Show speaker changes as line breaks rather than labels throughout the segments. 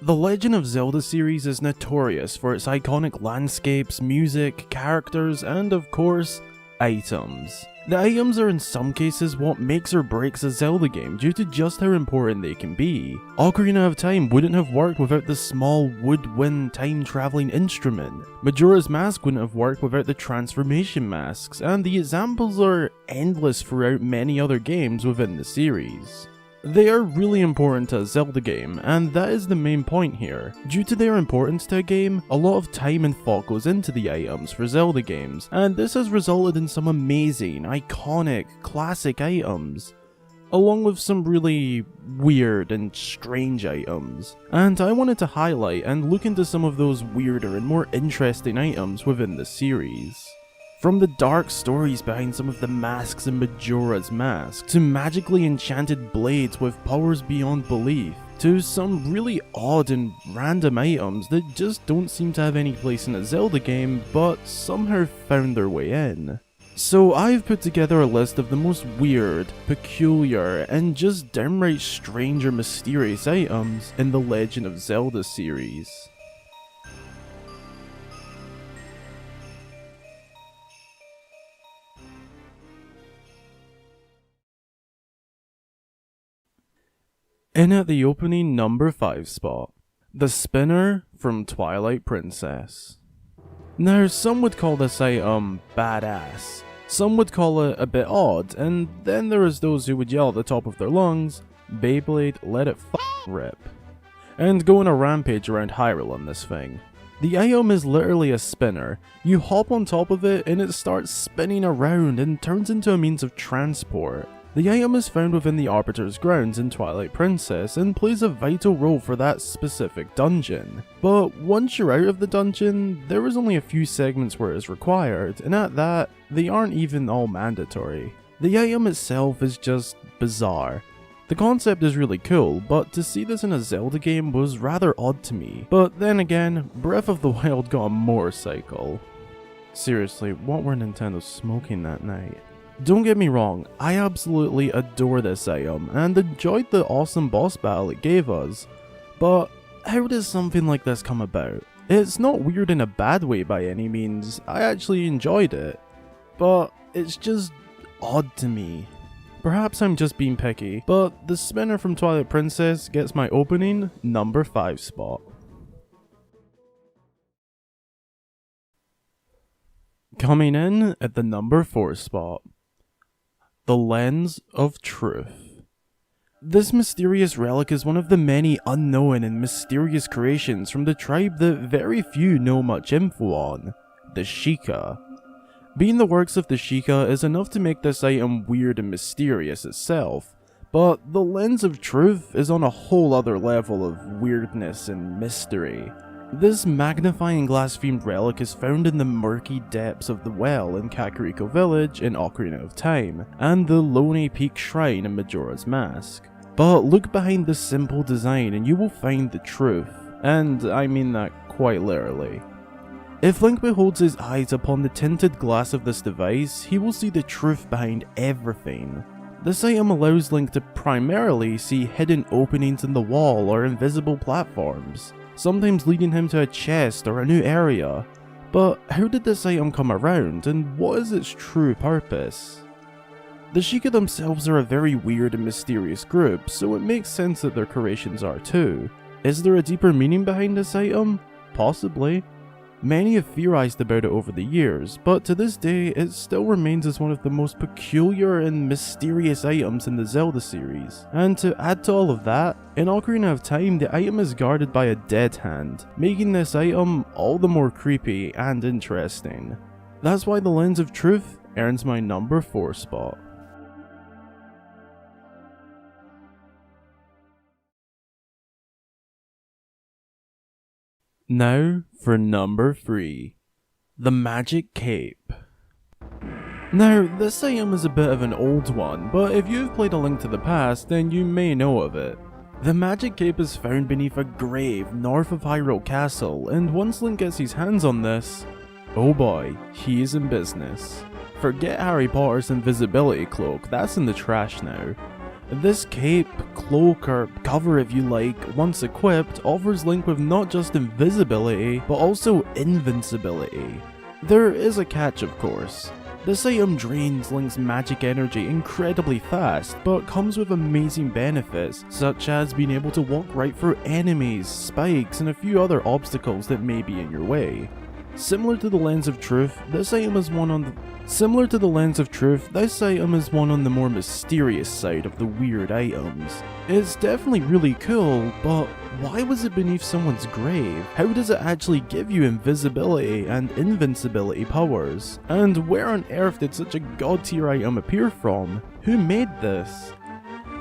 The Legend of Zelda series is notorious for its iconic landscapes, music, characters, and of course, items. The items are in some cases what makes or breaks a Zelda game due to just how important they can be. Ocarina of Time wouldn't have worked without the small woodwind time-traveling instrument. Majora's Mask wouldn't have worked without the transformation masks, and the examples are endless throughout many other games within the series. They are really important to a Zelda game, and that is the main point here. Due to their importance to a game, a lot of time and thought goes into the items for Zelda games, and this has resulted in some amazing, iconic, classic items, along with some really weird and strange items. And I wanted to highlight and look into some of those weirder and more interesting items within the series. From the dark stories behind some of the masks in Majora's Mask, to magically enchanted blades with powers beyond belief, to some really odd and random items that just don't seem to have any place in a Zelda game, but somehow found their way in. So I've put together a list of the most weird, peculiar, and just downright strange or mysterious items in the Legend of Zelda series. In at the opening number 5 spot, the spinner from Twilight Princess. Now, some would call this item badass, some would call it a bit odd, and then there is those who would yell at the top of their lungs, Beyblade, let it rip, and go on a rampage around Hyrule on this thing. The item is literally a spinner. You hop on top of it and it starts spinning around and turns into a means of transport. The item is found within the Arbiter's grounds in Twilight Princess and plays a vital role for that specific dungeon. But once you're out of the dungeon, there is only a few segments where it is required, and at that, they aren't even all mandatory. The item itself is just bizarre. The concept is really cool, but to see this in a Zelda game was rather odd to me. But then again, Breath of the Wild got a motorcycle. Seriously, what were Nintendo smoking that night? Don't get me wrong, I absolutely adore this item and enjoyed the awesome boss battle it gave us, but how does something like this come about? It's not weird in a bad way by any means, I actually enjoyed it, but it's just odd to me. Perhaps I'm just being picky, but the spinner from Twilight Princess gets my opening number 5 spot. Coming in at the number 4 spot. The Lens of Truth. This mysterious relic is one of the many unknown and mysterious creations from the tribe that very few know much info on, the Sheikah. Being the works of the Sheikah is enough to make this item weird and mysterious itself, but the Lens of Truth is on a whole other level of weirdness and mystery. This magnifying glass themed relic is found in the murky depths of the well in Kakariko Village in Ocarina of Time, and the Lonely Peak Shrine in Majora's Mask. But look behind this simple design and you will find the truth, and I mean that quite literally. If Link beholds his eyes upon the tinted glass of this device, he will see the truth behind everything. This item allows Link to primarily see hidden openings in the wall or invisible platforms, sometimes leading him to a chest or a new area. But how did this item come around, and what is its true purpose? The Sheikah themselves are a very weird and mysterious group, so it makes sense that their creations are too. Is there a deeper meaning behind this item? Possibly. Many have theorized about it over the years, but to this day it still remains as one of the most peculiar and mysterious items in the Zelda series. And to add to all of that, in Ocarina of Time the item is guarded by a dead hand, making this item all the more creepy and interesting. That's why the Lens of Truth earns my number 4 spot. Now for number 3, the Magic Cape. Now, this item is a bit of an old one, but if you've played A Link to the Past, then you may know of it. The Magic Cape is found beneath a grave north of Hyrule Castle, and once Link gets his hands on this, oh boy, he is in business. Forget Harry Potter's invisibility cloak, that's in the trash now. This cape, cloak, or cover if you like, once equipped, offers Link with not just invisibility, but also invincibility. There is a catch, of course. This item drains Link's magic energy incredibly fast, but comes with amazing benefits, such as being able to walk right through enemies, spikes, and a few other obstacles that may be in your way. Similar to the Lens of Truth, this item is one on the more mysterious side of the weird items. It's definitely really cool, but why was it beneath someone's grave? How does it actually give you invisibility and invincibility powers? And where on earth did such a god tier item appear from? Who made this?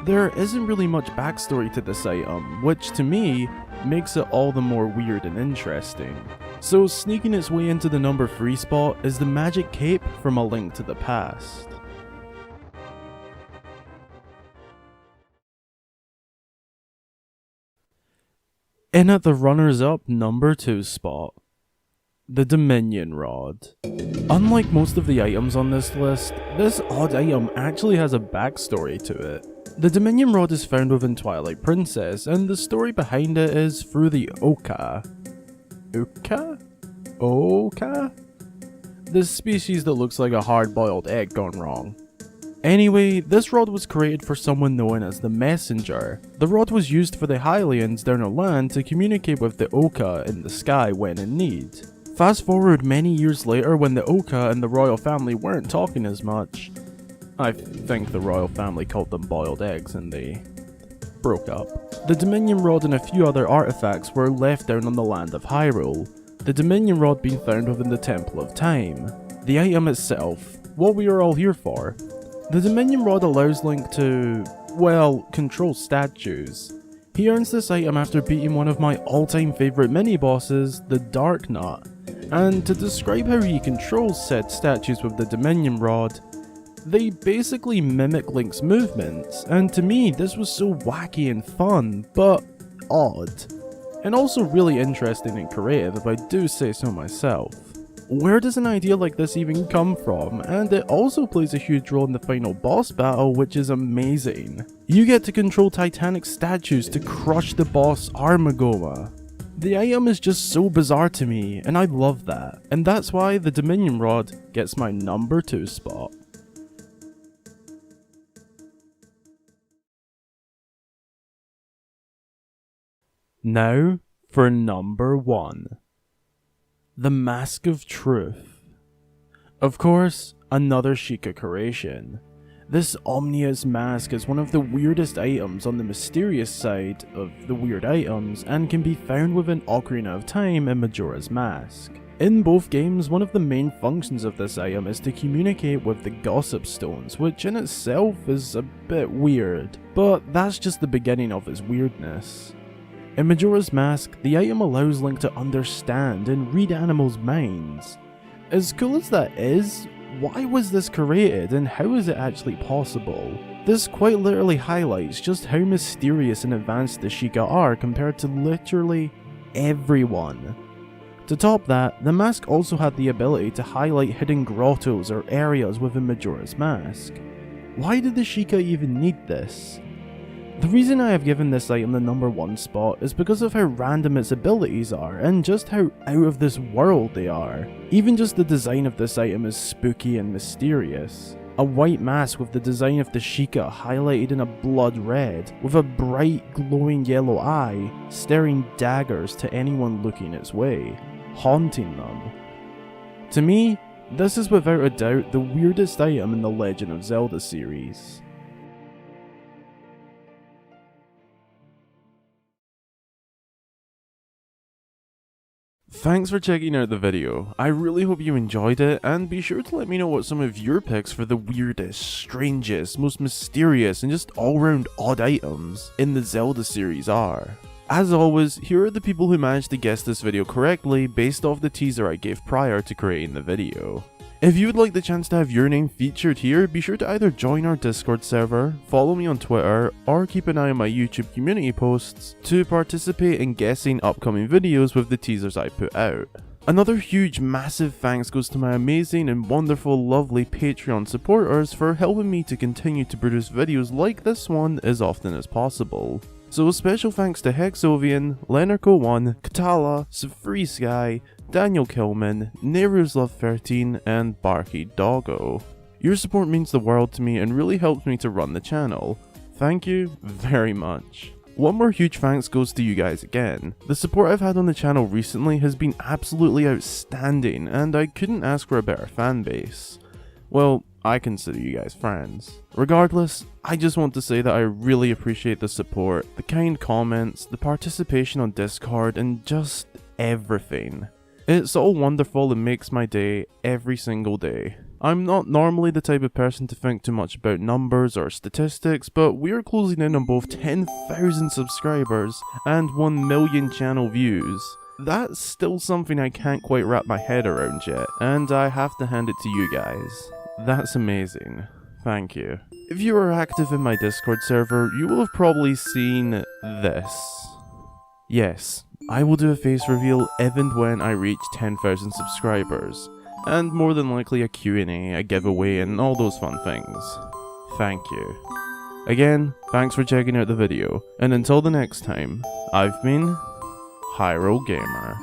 There isn't really much backstory to this item, which to me makes it all the more weird and interesting. So sneaking its way into the number 3 spot is the Magic Cape from A Link to the Past. In at the runners-up number 2 spot, the Dominion Rod. Unlike most of the items on this list, this odd item actually has a backstory to it. The Dominion Rod is found within Twilight Princess, and the story behind it is through the Oka? This species that looks like a hard-boiled egg gone wrong. Anyway, this rod was created for someone known as the Messenger. The rod was used for the Hylians down on land to communicate with the Oka in the sky when in need. Fast forward many years later when the Oka and the royal family weren't talking as much. I think the royal family called them boiled eggs and they broke up. The Dominion Rod and a few other artifacts were left down on the land of Hyrule, the Dominion Rod being found within the Temple of Time. The item itself, what we are all here for. The Dominion Rod allows Link to, well, control statues. He earns this item after beating one of my all-time favourite mini-bosses, the Dark Nut. And to describe how he controls said statues with the Dominion Rod, they basically mimic Link's movements, and to me this was so wacky and fun, but odd. And also really interesting and creative if I do say so myself. Where does an idea like this even come from? And it also plays a huge role in the final boss battle, which is amazing. You get to control titanic statues to crush the boss Armagoma. The item is just so bizarre to me, and I love that. And that's why the Dominion Rod gets my number 2 spot. Now for number 1. The Mask of Truth. Of course, another Sheikah creation. This ominous mask is one of the weirdest items on the mysterious side of the weird items and can be found within Ocarina of Time and Majora's Mask. In both games, one of the main functions of this item is to communicate with the Gossip Stones, which in itself is a bit weird, but that's just the beginning of its weirdness. In Majora's Mask, the item allows Link to understand and read animals' minds. As cool as that is, why was this created and how is it actually possible? This quite literally highlights just how mysterious and advanced the Sheikah are compared to literally everyone. To top that, the mask also had the ability to highlight hidden grottos or areas within Majora's Mask. Why did the Sheikah even need this? The reason I have given this item the number 1 spot is because of how random its abilities are and just how out of this world they are. Even just the design of this item is spooky and mysterious. A white mask with the design of the Sheikah highlighted in a blood red, with a bright glowing yellow eye, staring daggers to anyone looking its way, haunting them. To me, this is without a doubt the weirdest item in the Legend of Zelda series. Thanks for checking out the video. I really hope you enjoyed it, and be sure to let me know what some of your picks for the weirdest, strangest, most mysterious, and just all-round odd items in the Zelda series are. As always, here are the people who managed to guess this video correctly based off the teaser I gave prior to creating the video. If you would like the chance to have your name featured here, be sure to either join our Discord server, follow me on Twitter, or keep an eye on my YouTube community posts to participate in guessing upcoming videos with the teasers I put out. Another huge massive thanks goes to my amazing and wonderful lovely Patreon supporters for helping me to continue to produce videos like this one as often as possible. So a special thanks to Hexovian, Leonarco1, Katala, Free Sky, Daniel Kilman, Neru's Love 13 and Barky Doggo. Your support means the world to me and really helps me to run the channel. Thank you very much. One more huge thanks goes to you guys again. The support I've had on the channel recently has been absolutely outstanding, and I couldn't ask for a better fan base. Well, I consider you guys friends. Regardless, I just want to say that I really appreciate the support, the kind comments, the participation on Discord, and just everything. It's all wonderful and makes my day every single day. I'm not normally the type of person to think too much about numbers or statistics, but we're closing in on both 10,000 subscribers and 1 million channel views. That's still something I can't quite wrap my head around yet, and I have to hand it to you guys. That's amazing. Thank you. If you are active in my Discord server, you will have probably seen this. Yes, I will do a face reveal if and when I reach 10,000 subscribers. And more than likely a Q&A, a giveaway, and all those fun things. Thank you. Again, thanks for checking out the video, and until the next time, I've been Hyrule Gamer.